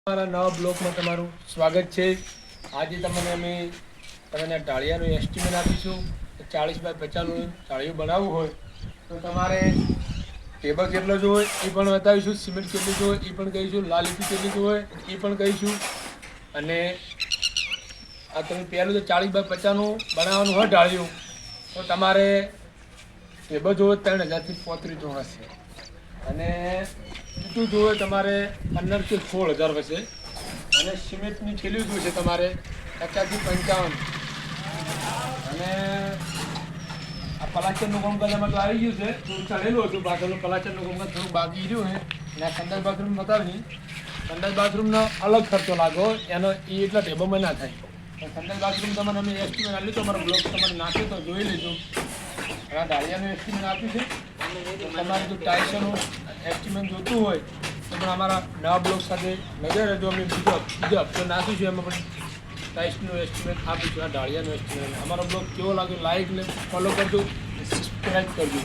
મારા નવા બ્લોગમાં તમારું સ્વાગત છે। આજે અમે તમને ઢાળિયાનું એસ્ટિમેટ આપીશું। 40x50નું ઢાળિયું બનાવવું હોય તો તમારે ટેબલ કેટલો જોઈએ એ પણ બતાવીશું, સિમેન્ટ કેટલી જોઈએ એ પણ કહીશું, લાલ ઈંટ કેટલી જોઈએ એ પણ કહીશું। અને આ તમે પહેલું તો 40x50નું બનાવવાનું હોય ઢાળિયું તો તમારે ટેબલ જોઈએ 3000 થી 3500 હશે। અને ઈંટું જોઈએ તમારે 15 થી 16000 હશે। અને સિમેન્ટની થેલીઓ જોઈશે તમારે 50 થી 55। અને આ પ્લાસ્ટરનું કામકાજ એમાં તો આવી ગયું છે, થોડું ચડેલું હતું, પાછળનું પ્લાસ્ટરનું કામકાજ થોડું બાકી રહ્યું છે। અને આ સંડાસ બાથરૂમ બતાવી, સંડાસ બાથરૂમનો અલગ ખર્ચો લાગો, એનો એ એટલા ટેબલમાં ના થાય। સંડાસ બાથરૂમ તમને અમે એસ્ટિમેટ આપી તો અમારો બ્લોગ તમારે નાખ્યો તો જોઈ લેજો। આ ઢાળિયાનું એસ્ટિમેટ આપ્યું છે। તમારે જો ટાઇલ્સનું એસ્ટિમેટ જોતું હોય તો પણ અમારા નવા બ્લોગ સાથે નજર રહેજો। અમે બીજો હપ્તો નાખીશું, એમાં પણ ટાઇલ્સનું એસ્ટિમેટ આપીશું, આ ઢાળિયાનું એસ્ટિમેટ। અમારો બ્લોગ કેવો લાગ્યો લાઈક ને ફોલો કરજો, સબસ્ક્રાઈબ કરજો।